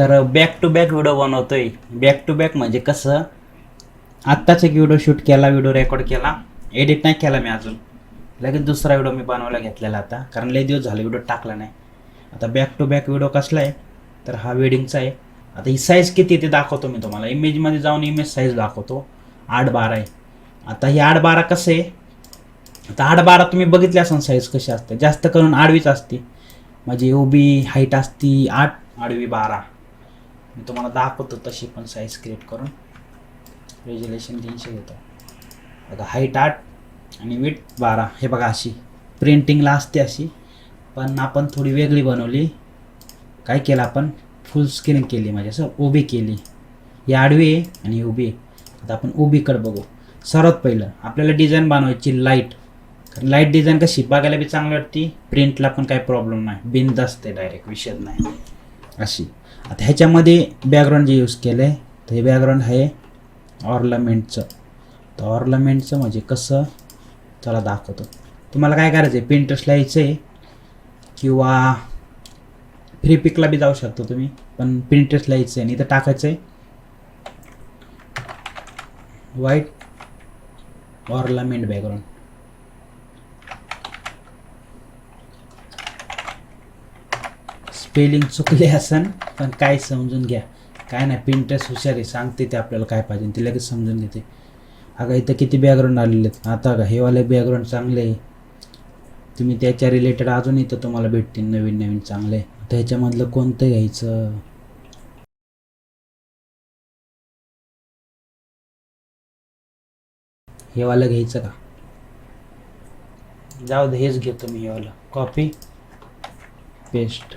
तर back to back video बनवतोय. Back to back म्हणजे कसं, आत्ताच एक व्हिडिओ शूट केला, व्हिडिओ रेकॉर्ड केला, एडिट नाही केला मी अजून, लगेच दुसरा व्हिडिओ मी बनवायला घेतलेला आता, कारण लय दिवस झाले व्हिडिओ टाकला नाही. आता बॅक टू बॅक व्हिडिओ कसला आहे, तर हा वेडिंगचा आहे. आता ही साईज किती ते दाखवतो मी तुम्हाला. इमेजमध्ये जाऊन इमेज साईज दाखवतो. 8x12 आहे. आता ही 8x12 कसं आहे, आता 8x12 तुम्ही बघितले असाल साईज कशी असते, जास्त करून आडवीच असते. म्हणजे उभी हाईट असती 8, आडवी 12. मी तुम्हाला दाखवतो तशी पण साईज क्रिएट करून. रेजोल्युशन 300 घेतो. बघा हाईट 8 आणि विथ 12. हे बघा अशी प्रिंटिंगला असते अशी, पण आपण थोडी वेगळी बनवली. काय केलं आपण, फुल स्क्रीन केली, म्हणजे असं उभी केली. ही आडवी आहे आणि ही उभी आहे. आता आपण उभीकडे बघू. सर्वात पहिलं आपल्याला डिझाईन बनवायची लाईट. लाईट डिझाईन कशी बघायला बी चांगली वाटते, प्रिंटला पण काही प्रॉब्लेम नाही, बिनधास्त आहे, डायरेक्ट विषय नाही अशी. आता ह्याच्यामध्ये बॅकग्राऊंड जे यूज केलं आहे, तर हे बॅकग्राऊंड आहे ऑर्नामेंटचं. तर ऑर्नामेंटचं म्हणजे कसं, चला दाखवतो तुम्हाला. काय करायचं आहे, पिंटरेस्टला यायचं आहे किंवा फ्री पिकला बी जाऊ शकतो तुम्ही, पण पिंटरेस्टला यायचं आहे आणि इथं टाकायचं आहे व्हाईट ऑर्नामेंट बॅकग्राऊंड. स्पेलिंग चुकले असन, पण काय समजून घ्या. काय नाही, पिंटरेस्ट हुशार आहे, सांगते ते आपल्याला काय पाहिजे ते लगेच समजून घेते. अगं इथं किती बॅकग्राऊंड आलेले आहेत. आता का हे वाले बॅकग्राऊंड चांगले आहे, तुम्ही त्याच्या रिलेटेड अजून इथं तुम्हाला भेटतील नवीन नवीन चांगले. आता ह्याच्यामधलं कोणतं घ्यायचं, हे वालं घ्यायचं का, जाऊ दे हेच घेतो मी. हे वालं कॉपी पेस्ट.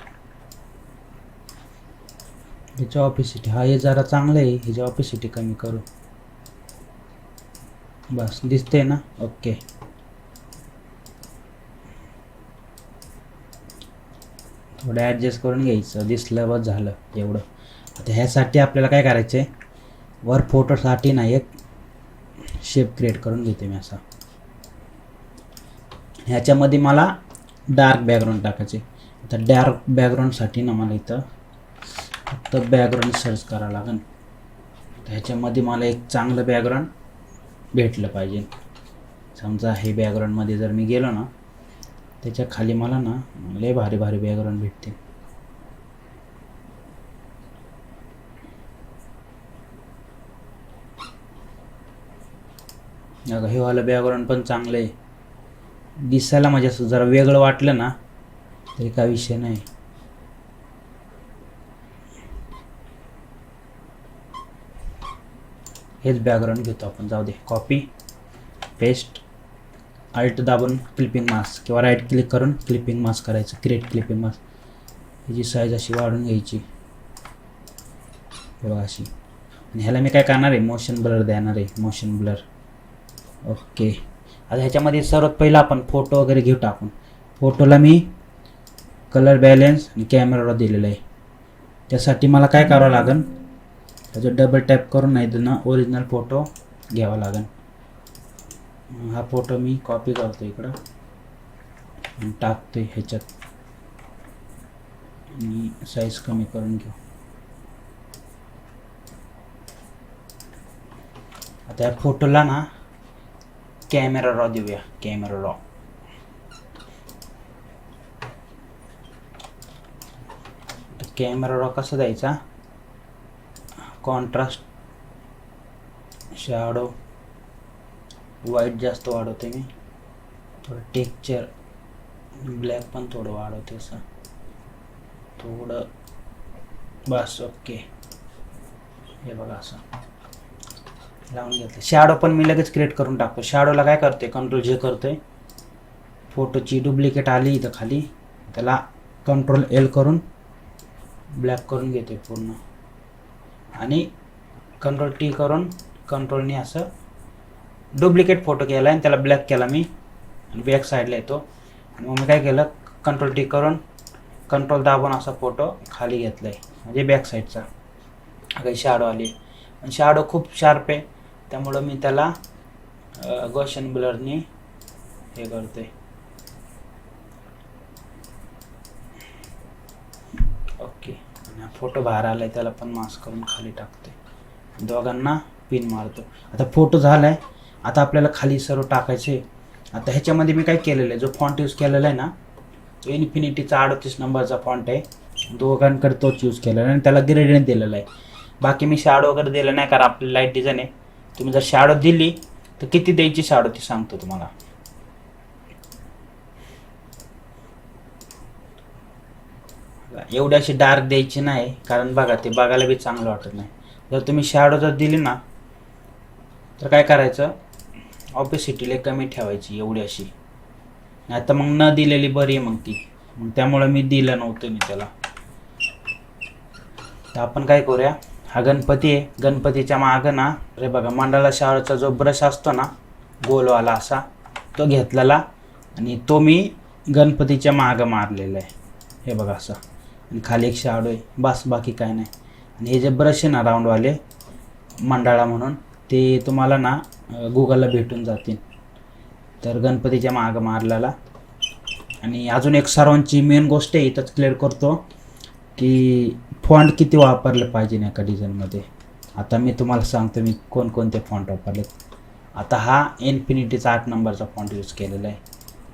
ह्याची ऑपिसिटी हा हे जरा चांगलं आहे, ह्याची ऑपिसिटी कमी करू. बस दिसते ना, ओके. थोडं ॲडजस्ट करून घ्यायचं, दिसलं बस झालं एवढं. आता ह्यासाठी आपल्याला काय करायचं आहे, वर फोटोसाठी ना एक शेप क्रिएट करून घेते मी असा. ह्याच्यामध्ये मला डार्क बॅकग्राऊंड टाकायचे. आता डार्क बॅकग्राऊंडसाठी ना मला इथं फक्त बॅकग्राऊंड सर्च करावं लागेल. ह्याच्यामध्ये मला एक चांगलं बॅकग्राऊंड भेटलं पाहिजे. समजा हे बॅकग्राऊंडमध्ये जर मी गेलो ना, त्याच्या खाली मला ना लय भारी भारी बॅकग्राऊंड भेटते. अगं हे वालं बॅकग्राऊंड पण चांगलं आहे, दिसायला म्हणजे असं जरा वेगळं वाटलं ना तरी काय विषय नाही. हेच बॅकग्राऊंड घेतो आपण, जाऊ दे. कॉपी पेस्ट, अल्ट दाबून क्लिपिंग मास्क किंवा राईट क्लिक करून क्लिपिंग मास्क करायचं, क्रिएट क्लिपिंग मास्क. ह्याची साईज अशी वाढून घ्यायची, हे बघा अशी. आणि ह्याला मी काय करणार आहे, मोशन ब्लर देणार आहे, मोशन ब्लर. ओके. आता ह्याच्यामध्ये सर्वात पहिला आपण फोटो वगैरे घेऊ टाकून. फोटोला मी कलर बॅलेन्स आणि कॅमेराला दिलेलं आहे. त्यासाठी मला काय करावं लागेल, त्याचं डबल टॅप करून नाही ना ओरिजिनल फोटो घ्यावा लागेल. हा फोटो मी कॉपी करतो इकडं आणि टाकतो ह्याच्यात, आणि साईज कमी करून घेऊ. आता या फोटोला ना कॅमेरा रॉ देऊया, कॅमेरा रॉ. कॅमेरा रॉ कसा द्यायचा, कॉन्ट्रास्ट, शॅडो, वाईट जास्त वाढवते मी, थोडं टेक्स्चर, ब्लॅक पण थोडं वाढवते असं थोडं, बस ओके. हे बघा असं लावून घेतलं. शॅडो पण मी लगेच क्रिएट करून टाकतो. शॅडोला काय करते, कंट्रोल जे करतोय, फोटोची डुप्लिकेट आली इथं खाली, त्याला कंट्रोल एल करून ब्लॅक करून घेते पूर्ण, आणि कंट्रोल टी करून कंट्रोलने असं डुप्लिकेट फोटो केला आणि त्याला ब्लॅक केला मी, आणि बॅक साईडला येतो. आणि मग मी काय केलं, कंट्रोल टी करून कंट्रोल दाबून असा फोटो खाली घेतला आहे, म्हणजे बॅक साईडचा. काही शॅडो आली, पण शॅडो खूप शार्प आहे, त्यामुळं मी त्याला गॉसियन ब्लरने हे करते. ओके. आणि फोटो बाहेर आलाय त्याला पण मास्क करून खाली टाकते, दोघांना पिन मारतो. आता फोटो झालाय, आता आपल्याला खाली सर्व टाकायचे. आता ह्याच्यामध्ये मी काय केलेलं आहे, जो फॉन्ट यूज केलेला आहे ना तो इन्फिनिटीचा 38 नंबरचा फॉन्ट आहे, दोघांकडे तोच यूज केलेला आहे आणि त्याला ग्रेडियंट दिलेला आहे. बाकी मी शॅडो वगैरे दिलं नाही, कारण आपली लाईट डिझाईन आहे. तुम्ही जर शॅडो दिली तर किती द्यायची शॅडो ती सांगतो तुम्हाला. एवढी अशी डार्क द्यायची नाही, कारण बघा ते बघायला बी चांगलं वाटत नाही. जर तुम्ही शॅडो जर दिली ना तर काय करायचं, ऑपेसिटीला कमी ठेवायची एवढी अशी, नाही तर मग न दिलेली बरी आहे मग ती. मग त्यामुळे मी दिलं नव्हतं मी त्याला. तर आपण काय करूया, हा गणपती आहे, गणपतीच्या मागं ना अरे बघा मंडाला शाळेचा जो ब्रश असतो ना गोलवाला असा, तो घेतलेला आणि तो मी गणपतीच्या मागं मारलेला आहे, हे बघा असं. आणि खाली एक शाडो आहे, बस बाकी काय नाही. आणि हे जे ब्रश आहे ना राऊंडवाले मंडाळा म्हणून, ते तुम्हाला ना गुगलला भेटून जातील. तर गणपतीच्या मागं मारलेला. आणि अजून एक सर्वांची मेन गोष्ट आहे, इथंच क्लिअर करतो की फॉन्ट किती वापरले पाहिजे एका डिझाईनमध्ये. आता मी तुम्हाला सांगतो मी कोणकोणते फॉन्ट वापरलेत. आता हा इन्फिनिटीचा 8 नंबरचा फॉन्ट यूज केलेला आहे.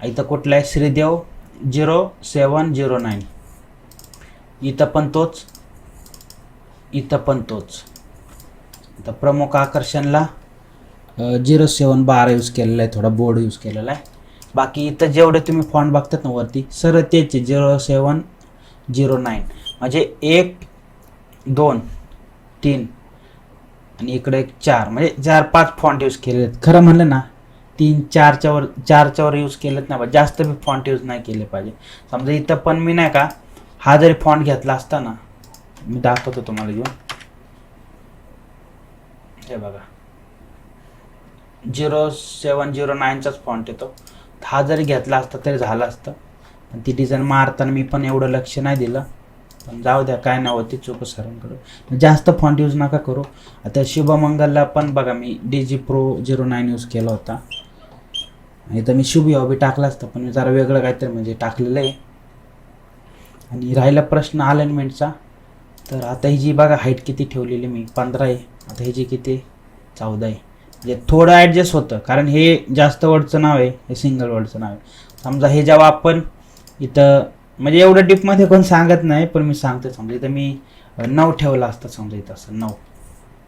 इथं कुठला आहे, श्रीदेव 0709, इथं पण तोच, इथं पण तोच. आता प्रमुख आकर्षणला 0712 यूज केलेला आहे, थोडा बोर्ड यूज केलेला आहे. बाकी इथं जेवढे तुम्ही फॉन्ट बघतात ना वरती सरळ तेच 0709, म्हणजे 1 2 3 आणि इकडे 1 4, म्हणजे 4-5 फॉन्ट यूज केले आहेत. खरं म्हणलं ना 3-4च्या वर यूज केलेत ना, जास्त मी फॉन्ट यूज नाही केले पाहिजे. समजा इथं पण मी नाही का हा जरी फॉन्ट घेतला असता ना, मी दाखवतो तुम्हाला घेऊन, हे बघा 0709चाच फॉन्ट येतो. हा जरी घेतला असता तरी झाला असतं, पण ती डिझाईन मारताना मी पण एवढं लक्ष नाही दिलं. पण जाऊ द्या, काय नाही होती चूक सरांकडं, जास्त फॉन्ट यूज नका करू. आता शुभमंगलला पण बघा मी DG Pro 09 यूज केला होता. इथं मी शुभ हॉबी टाकला असतं, पण मी जरा वेगळं काहीतरी म्हणजे टाकलेलं आहे. आणि राहिला प्रश्न अलाइनमेंटचा, तर आता ही जी बघा हाईट किती ठेवलेली मी 15 आहे, आता ही जी किती 14 आहे. म्हणजे थोडं ॲडजस्ट होतं, कारण हे जास्त वर्डचं नाव आहे, हे सिंगल वर्डचं नाव आहे. समजा हे जेव्हा आपण इथं म्हणजे एवढं डीपमध्ये कोण सांगत नाही, पण मी सांगतो. समजा इथं मी 9 ठेवलं असतं, समजा इथं असं 9,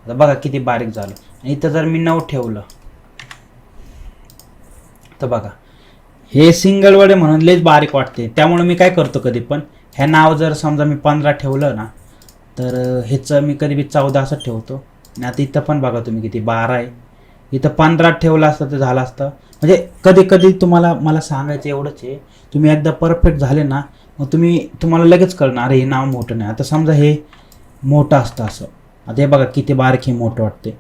आता बघा किती बारीक झालं. आणि इथं जर मी 9 ठेवलं तर बघा हे सिंगल वर्ड म्हणून लयच बारीक वाटते. त्यामुळे मी काय करतो, कधी पण ह्या नाव जर समजा मी 15 ठेवलं ना, तर ह्याचं मी कधी बी 14 असं ठेवतो. आणि आता इथं पण बघा तुम्ही किती 12 आहे, इथं 15 ठेवलं असतं तर झालं असतं. म्हणजे कधी कधी मला सांगायचं एवढंच आहे, तुम्ही एकदा परफेक्ट झाले ना मग तुम्हाला लगेच कळणार अरे हे नाव मोठं नाही. आता समजा हे मोठं असतं असं, आता हे बघा किती बारीक हे मोठं वाटते.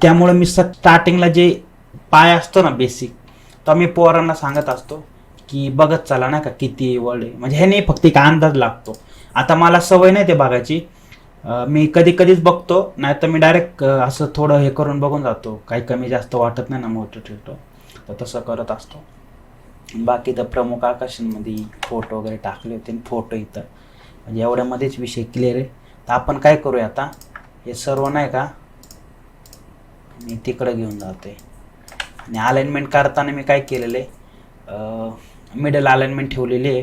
त्यामुळे मी स्टार्टिंगला जे पाय असतो ना बेसिक, तर मी पोरांना सांगत असतो की बघत चला नाही का किती वर्ड आहे, म्हणजे हे नाही फक्त एक अंदाज लागतो. आता मला सवय नाही ते बघायची, मी कधीच बघतो, नाही तर मी डायरेक्ट असं थोडं हे करून बघून जातो, काही कमी जास्त वाटत नाही ना मोठं ठेवतो, तर तसं करत असतो. बाकी तर प्रमुख आकर्षणमध्ये फोटो वगैरे टाकले होते, फोटो इथं म्हणजे एवढ्यामध्येच विषय क्लिअर आहे. तर आपण काय करूया आता, हे सर्व नाही का मी तिकडं घेऊन जातोय. आणि अलाइनमेंट करताना मी काय केलेलं आहे, मिडल अलाइनमेंट ठेवलेली आहे.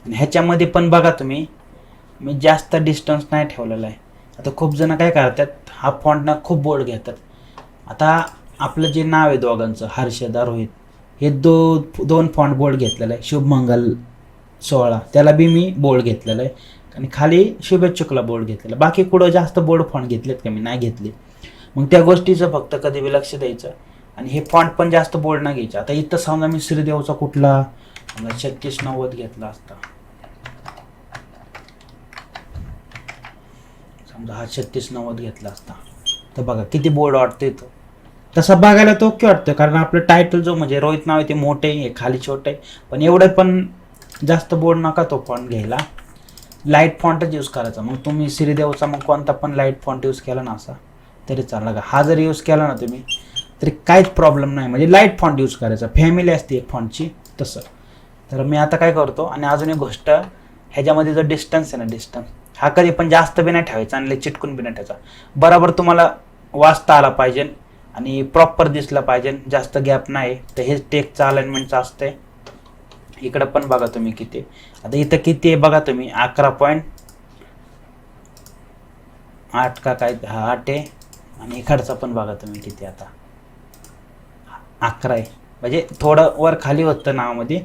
आणि ह्याच्यामध्ये पण बघा तुम्ही मी जास्त डिस्टन्स नाही ठेवलेला आहे. आता खूप जण काय करतात, हा फॉन्ट ना खूप बोल्ड घेतात. आता आपलं जे नाव आहे दोघांचं हर्षदा रोहित, हे दोन फॉन्ट बोल्ड घेतलेलं आहे. शुभमंगल 16 त्याला बी मी बोल्ड घेतलेलं आहे, आणि खाली शुभेच्छुकला बोल्ड घेतलेलं. बाकी कुठं जास्त बोल्ड फॉन्ट घेतलेत का मी नाही घेतले. मग त्या गोष्टीचं फक्त कधी बी लक्ष द्यायचं. आणि हे फॉन्ट पण जास्त बोल्ड नाही घ्यायचं. आता इथं समजा मी श्रीदेवचा कुठला 3690 घेतला असता, समजा हा 3690 घेतला असता, तर बघा किती बोर्ड वाटतोय तो. तसं बघायला तो ओके वाटतं, कारण आपलं टायटल जो म्हणजे रोहित नाव आहे ते मोठे आहे, खाली छोटे आहे. पण एवढं पण जास्त बोर्ड नका तो फॉन्ट घ्यायला, लाईट फॉन्टच यूज करायचा. मग तुम्ही श्रीदेवचा मग कोणता पण लाईट फॉन्ट यूज केला ना असा तरी चालला का. हा जरी यूज केला ना तुम्ही तरी काहीच प्रॉब्लेम नाही, म्हणजे लाईट फॉन्ट यूज करायचा. फॅमिली असते एक फॉन्टची तसं. तर मी आता काय करतो, आणि अजून एक गोष्ट, ह्याच्यामध्ये जो डिस्टन्स आहे ना, डिस्टन्स हा कधी पण जास्त बी नाही ठेवायचा आणि लय चिटकून बी नाही ठेवायचा. बरोबर तुम्हाला वाचता आला पाहिजे आणि प्रॉपर दिसलं पाहिजे, जास्त गॅप नाही. तर हे टेकचं अलाइनमेंटचं असतंय. इकडं पण बघा तुम्ही किती, आता इथं किती आहे बघा तुम्ही, 11.8 का काय, हा 8 आहे. आणि इकडचा पण बघा तुम्ही किती, आता 11 आहे. म्हणजे थोडं वर खाली होतं नावामध्ये,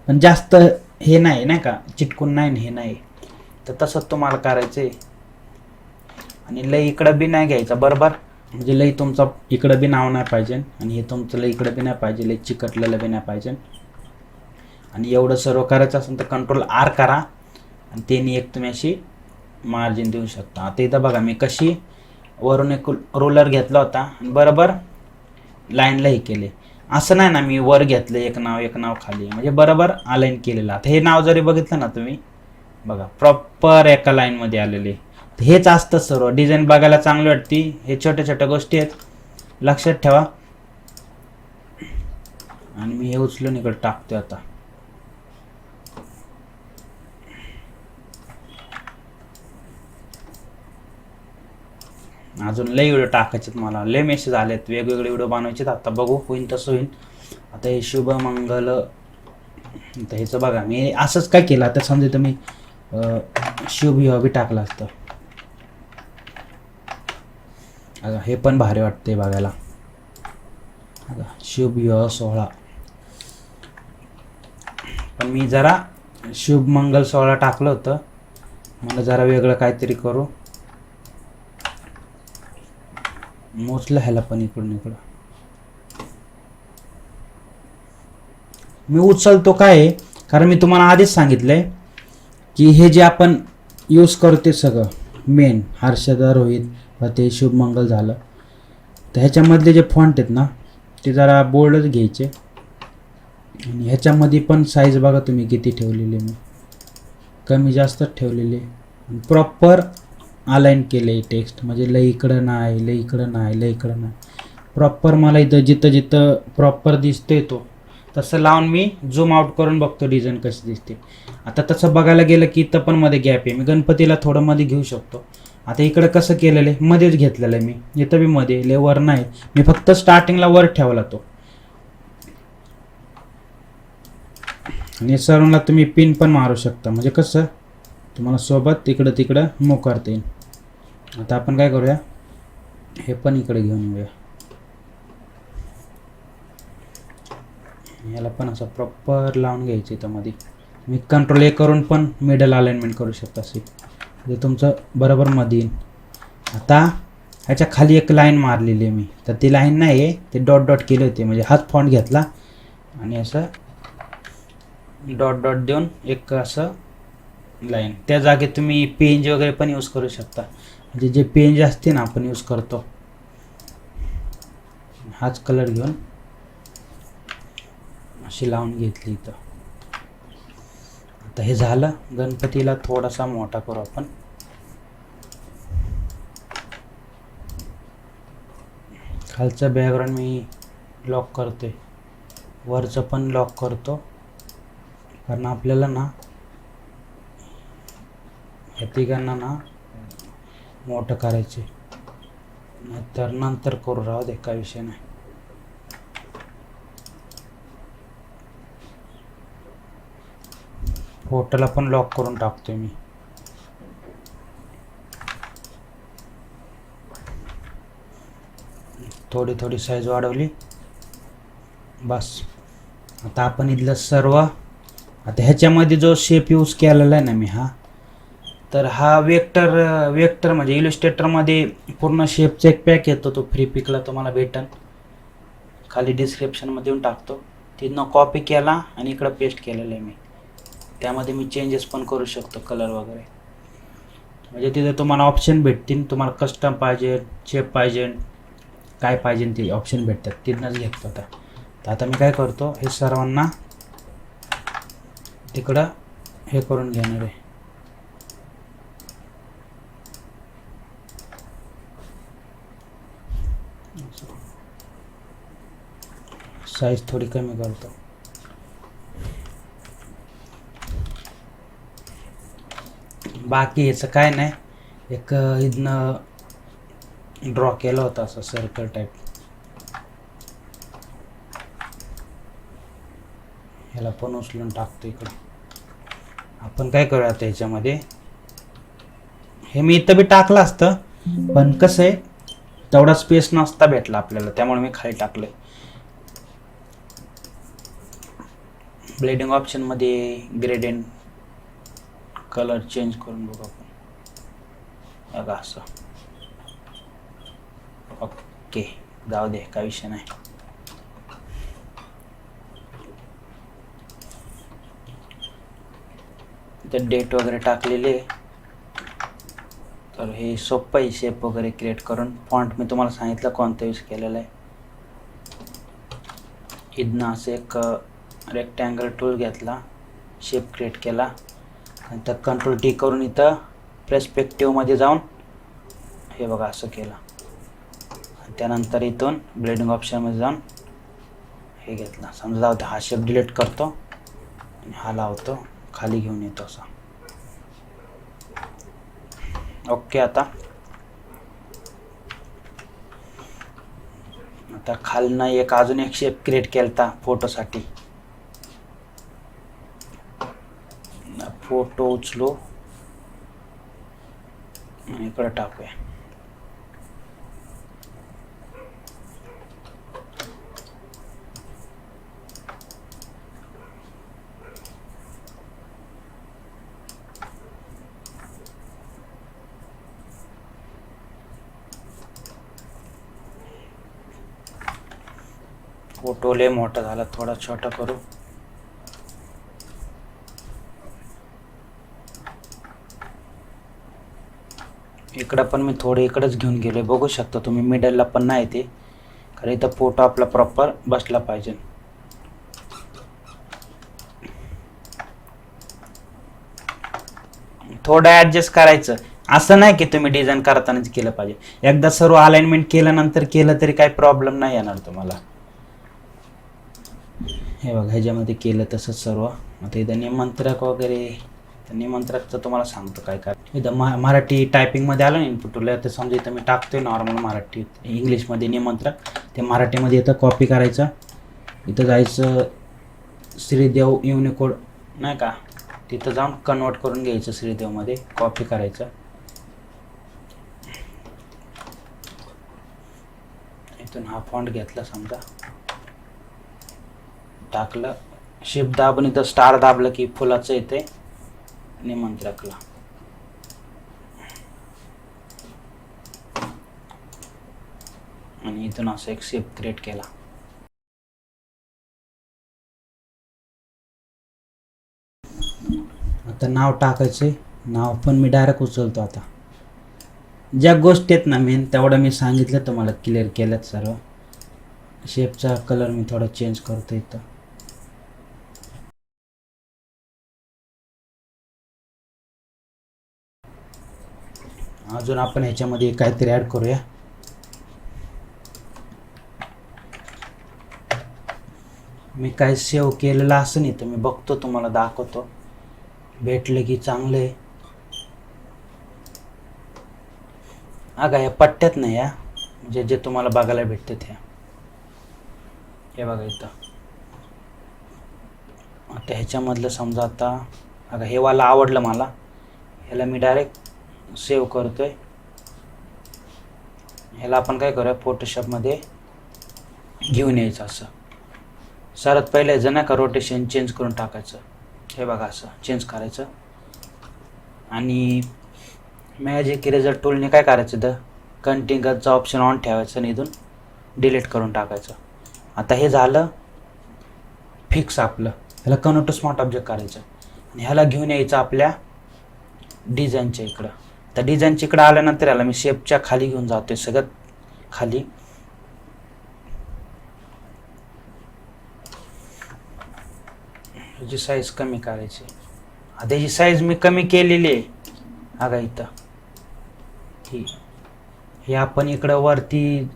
पण जास्त हे नाही, नाही का चिटकून नाही, हे नाही. तर तसंच तुम्हाला करायचं आहे. आणि लई इकडं बी नाही घ्यायचं, बरोबर. म्हणजे लई तुमचं इकडं बी नाव नाही पाहिजे आणि हे तुमचं लई इकडं बी नाही पाहिजे, लई चिकटलेलं बी नाही पाहिजे. आणि एवढं सर्व करायचं असेल तर कंट्रोल R करा आणि त्यांनी एक तुम्ही अशी मार्जिन देऊ शकता. आता इथं बघा मी कशी वरून एक रोलर घेतला होता आणि बरोबर लाईनला हे केले. असं नाही ना मी वर घेतलं एक नाव खाली, म्हणजे बरोबर अलाइन केलेलं. आता हे नाव जरी बघितलं ना तुम्ही, बघा प्रॉपर एका लाईनमध्ये आलेले. हेच असतं सर्व. डिझाईन बघायला चांगली वाटते. हे छोट्या छोट्या गोष्टी आहेत, लक्षात ठेवा. आणि मी हे उचलून इकडे टाकतोय आता. अजून लय व्हिडिओ टाकायचे मला, लय मेसेज आलेत, वेगवेगळे व्हिडिओ बनवायचे. आता बघू, होईल तसं होईल. आता हे शुभ मंगल, तर ह्याचं बघा मी असंच काय केलं. आता समजा तुम्ही शुभ विवाह बी टाकलं असतं. हे पण भारी वाटते बघायला. शुभ विवाह सोहळा, पण मी जरा शुभ मंगल सोहळा टाकलं होतं. मला जरा वेगळं काहीतरी करू. मोजलं ह्याला पण इकडून. मी उचलतो काय, कारण मी तुम्हाला आधीच सांगितलंय की हे जे आपण यूज करतो ते सगळं मेन हर्षदा रोहित ते शुभ मंगल झालं. तर ह्याच्यामधले जे फॉन्ट आहेत ना, ते जरा बोल्डच घ्यायचे. आणि ह्याच्यामध्ये पण साईज बघा तुम्ही किती ठेवलेली, मी कमी जास्तच ठेवलेली. प्रॉपर अलाइन केले टेक्स्ट, म्हणजे लई इकडं नाही, लई इकडं नाही, लई इकडं नाही. प्रॉपर मला इथं जिथं जिथं प्रॉपर दिसतोय तो तसं लावून मी झूम आउट करून बघतो डिझाईन कशी दिसते. आता तसं बघायला गेलं की इथं पण मध्ये गॅप आहे. मी गणपतीला थोडं मध्ये घेऊ शकतो. आता इकडं कसं केलेलं आहे, मध्येच घेतलेलं आहे मी. इथं बी मध्ये, लय वर नाही, मी फक्त स्टार्टिंगला वर ठेवला तो. आणि सर्वांना तुम्ही पिन पण मारू शकता, म्हणजे कसं तुम्हाला सोबत इकडं तिकडं मूव करता येईल. आता आपण काय करूया, हे पण इकडे घेऊन येऊया. याला पण असं प्रॉपर लावून घ्यायचं इथं मध्ये. मी कंट्रोल A करून पण मिडल अलाइनमेंट करू शकता असे, म्हणजे तुमचं बरोबर मध्ये येईल. आता ह्याच्या खाली एक लाईन मारलेली आहे मी, तर ती लाईन नाही आहे, ते डॉट डॉट केले होते. म्हणजे हाच फॉन्ट घेतला आणि असं डॉट डॉट देऊन एक असं लाईन. त्या जागेत तुम्ही पेंज वगैरे पण यूज करू शकता. म्हणजे जे पेंज असते ना आपण यूज करतो, हाच कलर घेऊन अशी लावून घेतली इथं. आता हे झालं. गणपतीला थोडासा मोठा करू आपण. खालचं बॅकग्राऊंड मी लॉक करते, वरचं पण लॉक करतो, कारण आपल्याला ना ह्या तिघांना ना मोठं करायचे, तर नंतर करू, राहू दे, काय विषय नाही. फोटोला पण लॉक करून टाकतोय मी. थोडी थोडी साईज वाढवली, बस. आता आपण इथलं सर्व, आता ह्याच्यामध्ये जो शेप यूज केलेला आहे ना मी, तर हा वेक्टर म्हणजे इलस्ट्रेटरमध्ये पूर्ण शेपचा एक पॅक येतो, तो फ्री पिकला तुम्हाला भेटन, खाली डिस्क्रिप्शनमध्ये येऊन टाकतो. तिथनं कॉपी केला आणि इकडं पेस्ट केलेलं आहे मी. त्यामध्ये मी चेंजेस पण करू शकतो, कलर वगैरे. म्हणजे तिथे तुम्हाला ऑप्शन भेटतील, तुम्हाला कस्टम पाहिजे, शेप पाहिजे, काय पाहिजे ते ऑप्शन भेटतात, तिथनंच घेतो. तर आता मी काय करतो, हे सर्वांना तिकडं हे करून घेणार आहे. साईज थोडी कमी करतो. बाकी याचं काय नाही, एक इथनं ड्रॉ केलं होतं असं सर्कल टाईप. ह्याला पण उचलून टाकतो इकडे. आपण काय करूया आता ह्याच्यामध्ये, हे मी इथं बी टाकलं असतं पण कसं आहे तेवढा स्पेस नसता भेटला आपल्याला, त्यामुळे मी खाली टाकलंय. ब्लेडिंग ऑप्शनमध्ये ग्रेडियंट कलर चेंज करून बघू आपण. बघा असं. ओके, जाऊ दे, काय विषय नाही. इथं डेट वगैरे टाकलेले, तर हे सोपं आहे शेप वगैरे क्रिएट करून. फॉन्ट मी तुम्हाला सांगितलं कोणता यूज केलेला आहे. इथनं असं एक रेक्टँगल टूल घेतला, शेप क्रिएट केला, नंतर कंट्रोल टी करून इथं पर्स्पेक्टिव्हमध्ये जाऊन हे बघा असं केलं. त्यानंतर इथून ब्लेडिंग ऑप्शनमध्ये जाऊन हे घेतला. समजा जाऊ दे, हा शेप डिलीट करतो आणि हा लावतो, खाली घेऊन येतो असा. ओके. आता खालनं एक अजून एक शेप क्रिएट केलता फोटोसाठी. फोटो उचलो आणि इकडे टाकूया. फोटो लय मोठा झाला, थोडा छोटा करू. इकडं पण मी थोडे इकडंच घेऊन गेलो, बघू शकता तुम्ही. मिडलला पण नाही ते, कारण इथं फोटो आपला प्रॉपर बसला पाहिजे. थोडं ॲडजस्ट करायचं, असं नाही की तुम्ही डिझाईन करतानाच केलं पाहिजे. एकदा सर्व अलाइनमेंट केल्यानंतर केलं तरी काही प्रॉब्लेम नाही येणार तुम्हाला. हे बघा, ह्याच्यामध्ये केलं तसंच सर्व. आता इथं निमंत्रक वगैरे, तर निमंत्रकचं तुम्हाला सांगतो काय काय. इथं मराठी टायपिंगमध्ये आलं ना इनपुट टूल, तर समजा इथं मी टाकतोय नॉर्मल मराठी, इंग्लिशमध्ये निमंत्रक, ते मराठीमध्ये इथं कॉपी करायचं. इथं जायचं श्रीदेव युनिकोड नाही का, तिथं जाऊन कन्वर्ट करून घ्यायचं श्रीदेवमध्ये, कॉपी करायचं. इथून हा फॉन्ट घेतला समजा, टाकलं, शिफ्ट दाबून इथं स्टार दाबलं की फुलाचं येते निमंत्रकला. आणि इथून असं एक शेप क्रिएट केला. आता नाव टाकायचे, नाव पण मी डायरेक्ट उचलतो. आता ज्या गोष्टी आहेत ना मेन, तेवढं मी सांगितलं तुम्हाला, क्लिअर केल्यात सर्व. शेपचा कलर मी थोडा चेंज करतो इथं. अजून आपण ह्याच्यामध्ये काहीतरी ॲड करूया. मी काय सेव्ह केलेलं असं नाही, तर मी बघतो, तुम्हाला दाखवतो. भेटले की चांगले. अगा या पट्ट्यात नाही, या जे जे तुम्हाला बघायला भेटते ह्या, हे बघा इथं. आता ह्याच्यामधलं समजा, आता अगं हे वाला आवडलं मला, ह्याला मी डायरेक्ट सेव्ह करतोय. ह्याला आपण काय करूया, फोटोशॉपमध्ये घेऊन यायचं. असं सर्वात पहिले जण का रोटेशन चेंज करून टाकायचं. हे बघा असं चेंज करायचं. आणि मॅजिक इरेजर टूलने काय करायचं, तर कंटिन्यूचा ऑप्शन ऑन ठेवायचं आणि इथून डिलीट करून टाकायचं. आता हे झालं फिक्स आपलं. ह्याला कन्वर्ट टू स्मार्ट ऑब्जेक्ट करायचं आणि ह्याला घेऊन यायचं आपल्या डिझाईनच्या इकडं. तर डिझाईनच्या इकडं आल्यानंतर ह्याला मी शेपच्या खाली घेऊन जातोय, सगळ्यात खाली. ह्याची साईज कमी करायची. आता ही साईज मी कमी केलेली आहे. अगं इथं हे आपण इकडं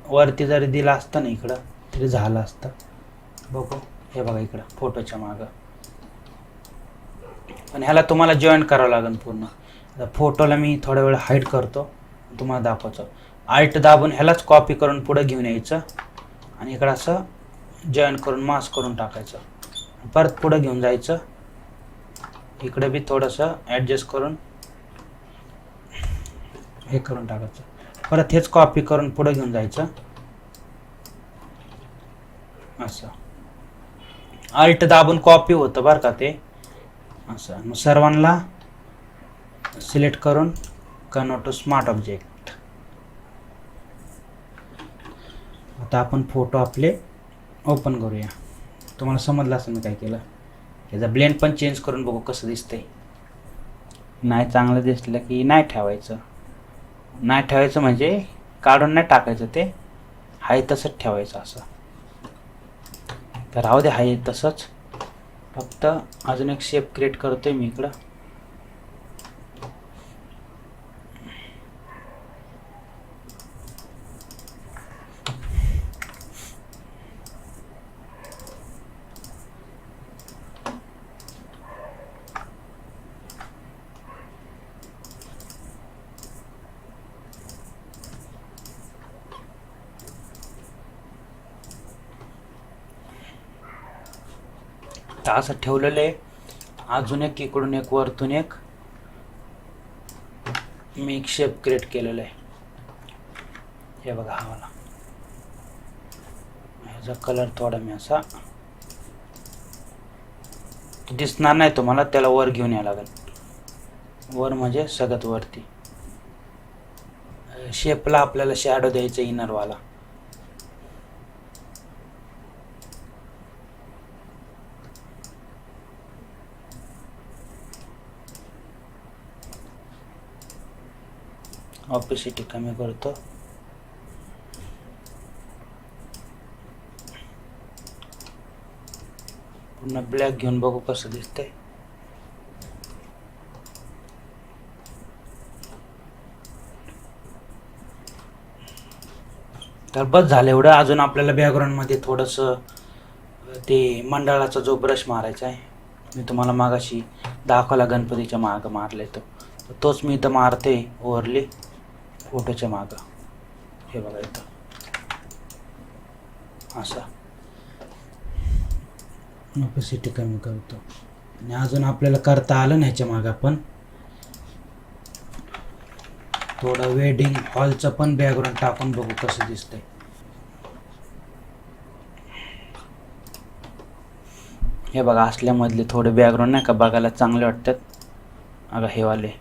वरती जरी दिलं असतं ना इकडं, तरी झालं असतं. बघू, हे बघा इकडं फोटोच्या मागं. पण ह्याला तुम्हाला जॉईन करावं लागेल पूर्ण. फोटोला मी थोडा वेळ हाईड करतो, तुम्हाला दाखवतो. आल्ट दाबून ह्यालाच कॉपी करून पुढे घेऊन यायचं आणि इकडं असं जॉईन करून मास्क करून टाकायचं. परत पुढे घेऊन जायचं, इकडे बी थोडंसं ॲडजस्ट करून हे करून टाकायचं. परत हेच कॉपी करून पुढे घेऊन जायचं असं. आल्ट दाबून कॉपी होतं बरं का ते असं. मग सर्वांना सिलेक्ट करून कन्वर्ट टू स्मार्ट ऑब्जेक्ट. आता आपण फोटो आपले ओपन करूया. तुम्हाला समजलं असं मी काय केलं. त्याचा ब्लेंड पण चेंज करून बघू कसं दिसतंय. नाही चांगलं दिसलं की नाही ठेवायचं. नाही ठेवायचं म्हणजे काढून नाही टाकायचं, ते हाय तसंच ठेवायचं असं. तर राहू दे हाय तसंच. फक्त अजून एक शेप क्रिएट करतोय मी इकडं. तर असं ठेवलेलं आहे. अजून एक इकडून एक वरतून एक मी एक शेप क्रिएट केलेला आहे. हे बघा हा वाला. ह्याचा कलर थोडा मी असा दिसणार नाही तुम्हाला, त्याला वर घेऊन यावं लागेल. वर म्हणजे सगळ्यात वरती. शेपला आपल्याला शॅडो द्यायचा इनरवाला. ऑपेसिटी कमी करतो. पुन्हा ब्लॅक घेऊन बघू कसं दिसतंय. तर बस झालं एवढं. अजून आपल्याला बॅकग्राऊंडमध्ये थोडंसं ते मंडळाचा जो ब्रश मारायचा आहे, मी तुम्हाला मागाशी दाखवला गणपतीच्या मागं मारले तो, तोच मी इथं मारते ओव्हरली फोटोच्या मागं. हे बघा इथं असं ऑपेसिटी कमी करतो. आणि अजून आपल्याला करता आलं नाही ह्याच्या मागं पण थोडं वेडिंग हॉलचं पण बॅकग्राऊंड टाकून बघू कसं दिसतंय. हे बघा असल्यामधले थोडे बॅकग्राऊंड नाही का बघायला चांगले वाटतात. अगं हे वाले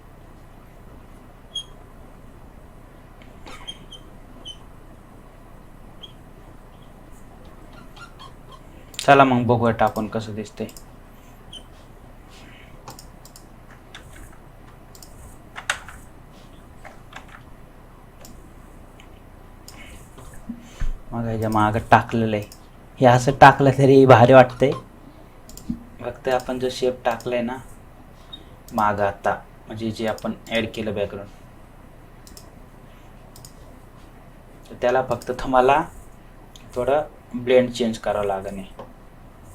चला मग बघूया टाकून कसं दिसतंय. मग ह्याच्या मागं टाकलेलं आहे. हे असं टाकलं तरी भारी वाटतंय. फक्त आपण जो शेप टाकलाय ना मागं आता, म्हणजे जे आपण ॲड केलं बॅकग्राऊंड, तर त्याला फक्त तुम्हाला थोडं ब्लेंड चेंज करावं लागेल.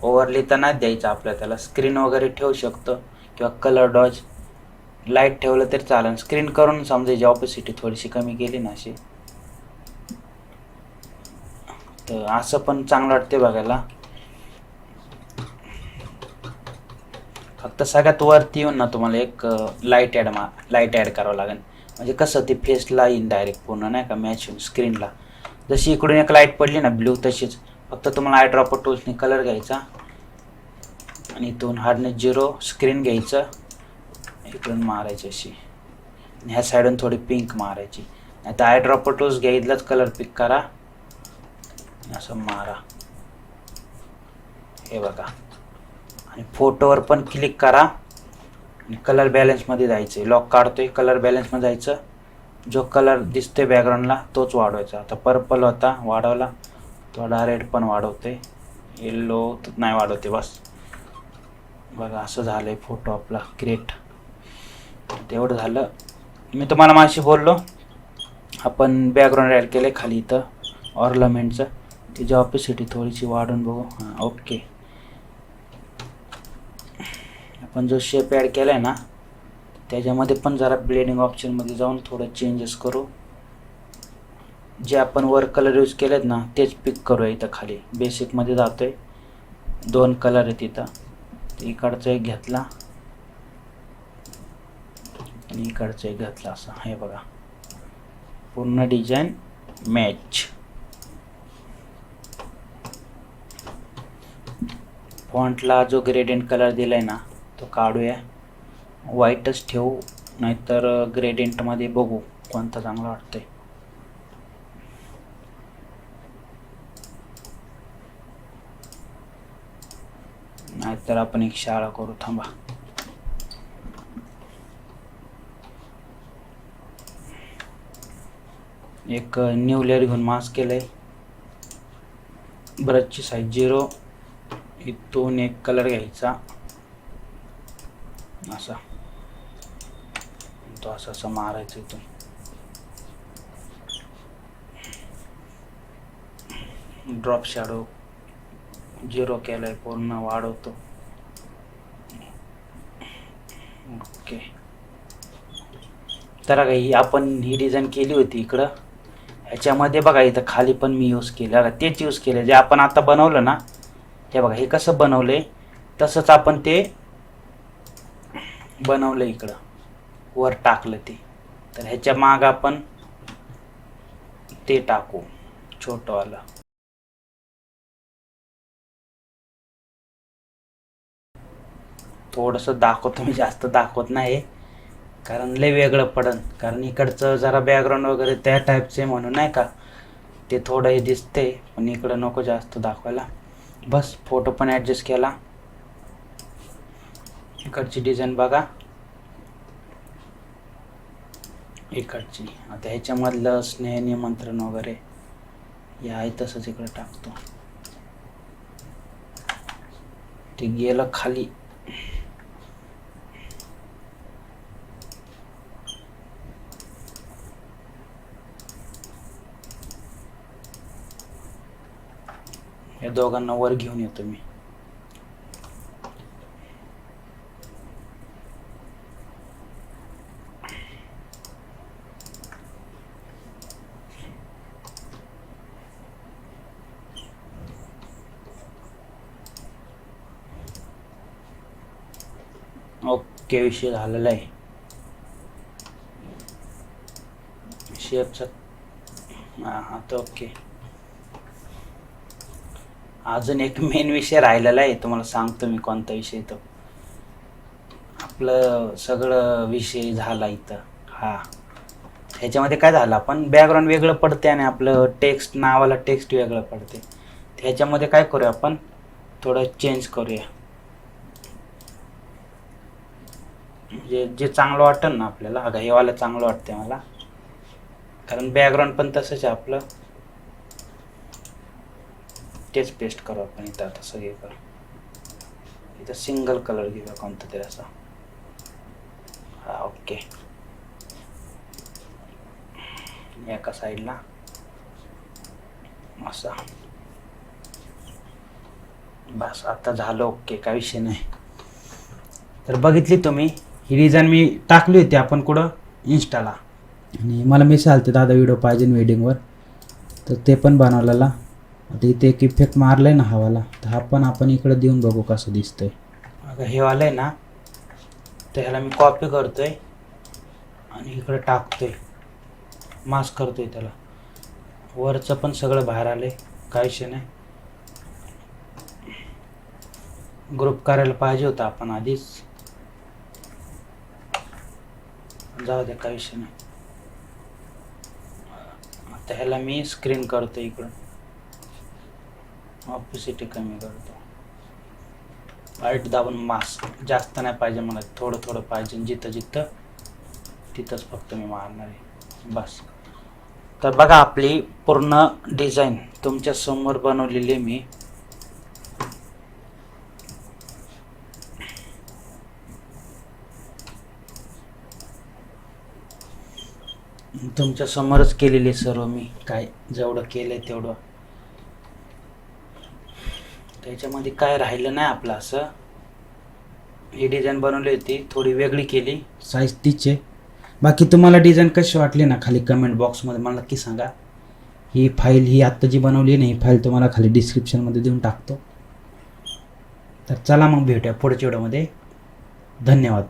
ओव्हरली तर नाही द्यायचं आपल्याला. त्याला स्क्रीन वगैरे ठेवू शकतो किंवा कलर डॉज लाईट ठेवलं तरी चालेल. स्क्रीन करून समजायची ऑपोसिटी थोडीशी कमी केली ना अशी, तर असं पण चांगलं वाटते बघायला. फक्त सगळ्यात वरती येऊन ना तुम्हाला एक लाईट ॲड करावं लागेल. म्हणजे कसं ते फेसला येईन डायरेक्ट पूर्ण नाही का मॅच होऊन स्क्रीनला. जशी इकडून एक लाईट पडली ना ब्ल्यू, तशीच फक्त तुम्हाला आय ड्रॉपर टूल्सने कलर घ्यायचा आणि इथून हार्डनेस 0 स्क्रीन घ्यायचं, इकडून मारायची अशी, आणि ह्या साईडून थोडी पिंक मारायची. नाही तर आय ड्रॉपर टूल्स घ्यायलाच कलर पिक करा, असं मारा. हे बघा. आणि फोटोवर पण क्लिक करा आणि कलर बॅलन्समध्ये जायचं आहे. लॉक काढतोय, कलर बॅलन्समध्ये जायचं. जो कलर दिसतोय बॅकग्राऊंडला तोच वाढवायचा. आता पर्पल होता वाढवला, थोडा रेड पण वाढवते, येल्लो नाही वाढवते. बस बघा असं झालं आहे फोटो आपला क्रिएट. तेवढं झालं. मी तुम्हाला माशी बोललो आपण बॅकग्राऊंड ॲड केलं आहे खाली इथं ऑर्नामेंटचं, त्याची ऑपेसिटी थोडीशी वाढून बघू. हां ओके. आपण जो शेप ॲड केला आहे ना त्याच्यामध्ये पण जरा ब्लेंडिंग ऑप्शनमध्ये जाऊन थोडं चेंजेस करू. जे आपण वर कलर यूज केलेत ना तेच पिक करूया. इथं खाली बेसिकमध्ये जातोय, 2 कलर आहेत इथं. इकडचा एक घेतला आणि इकडचा एक घेतला. असं हे बघा, पूर्ण डिझाईन मॅच. फॉन्टला जो ग्रेडियंट कलर दिलाय ना तो काढूया, व्हाईटच ठेवू, नाहीतर ग्रेडियंटमध्ये बघू कोणता चांगला वाटतंय. नाहीतर आपण एक शाळा करू. थांबा, एक न्यू लेअर घेऊन मास्क केलंय. ब्रशची साईज 0. इथून एक कलर घ्यायचा असा, तो असा मारायचा. इथून ड्रॉप शॅडो 0 केलाय, पूर्ण वाढवतो. ओके. तर काही आपण ही डिझाईन केली होती इकडं. ह्याच्यामध्ये बघा इथं खाली पण मी यूज केलं, बघा तेच यूज केलं जे आपण आता बनवलं ना. हे बघा, हे कसं बनवलंय तसंच आपण ते बनवलं, इकडं वर टाकलं ते. तर ह्याच्या माग आपण ते टाकू छोटंवालं. थोडंसं दाखवतो मी, जास्त दाखवत नाही कारण लय वेगळं पडन. कारण इकडचं जरा बॅकग्राऊंड वगैरे त्या टाईपचे म्हणून नाही का, ते थोडं हे दिसते. पण इकडं नको जास्त दाखवायला. बस फोटो पण ॲडजस्ट केला. इकडची डिझाईन बघा, इकडची. आता ह्याच्यामधलं स्नेह निमंत्रण वगैरे हे आहे तसंच इकडे टाकतो. ते गेलं खाली. या दोघांना वर घेऊन येतो मी. ओके, विषय झालेला आहे शेपचा. हां तर ओके. अजून एक मेन विषय राहिलेला आहे, तुम्हाला सांगतो मी कोणता विषय. तो आपलं सगळं विषय झाला इथं. हा, ह्याच्यामध्ये काय झालं, आपण बॅकग्राऊंड वेगळं पडते आणि आपलं टेक्स्ट, नावाला टेक्स्ट वेगळं पडते. ह्याच्यामध्ये काय करूया आपण, थोडं चेंज करूया. जे चांगलं वाटेल ना आपल्याला. अगं हे वाला चांगलं वाटतंय मला, कारण बॅकग्राऊंड पण तसंच आहे आपलं. तेच पेस्ट करू आपण इथं. आता सगळे करू. इथं सिंगल कलर घेऊया कोणता तरी असा. हा ओके. एका साईडला असा. बस आता झालं ओके, काय विषय नाही. तर बघितली तुम्ही ही डिझाईन मी टाकली होती आपण कुठं, इंस्टाला. आणि मला मेसेज आलते, दादा व्हिडिओ पाहिजे वेडिंगवर, तर ते पण बनवलेला. आता इथे एक इफेक्ट मारला आहे ना हवाला, तर हा पण आपण इकडं देऊन बघू कसं दिसतंय. अगं हे वालं आहे ना, तर ह्याला मी कॉपी करतोय आणि इकडं टाकतोय, मास्क करतोय त्याला. वरचं पण सगळं बाहेर आलंय, काय विषय नाही. ग्रुप करायला पाहिजे होता आपण आधीच, जाऊ द्या, काय विषय नाही. आता ह्याला मी स्क्रीन करतो, इकडं ऑपोसिटी कमी करतो. वाईट दाबून मास्क, जास्त नाही पाहिजे मला, थोडं थोडं पाहिजे. जिथं जिथं तिथंच फक्त मी मारणार आहे, बस. तर बघा आपली पूर्ण डिझाईन तुमच्या समोर बनवलेली मी. तुमच्या समोरच केलेली सर्व मी, काय जेवढं केलंय तेवढं. त्याच्यामध्ये काय राहिलं नाही आपलं असं. ही डिझाईन बनवली होती, थोडी वेगळी केली, साईज तीच आहे. बाकी तुम्हाला डिझाईन कशी वाटली ना खाली कमेंट बॉक्समध्ये मला नक्की सांगा. ही फाईल ही आत्ता जी बनवली ना ही फाईल तुम्हाला खाली डिस्क्रिप्शनमध्ये देऊन टाकतो. तर चला मग भेटूया पुढच्या व्हिडिओमध्ये. धन्यवाद.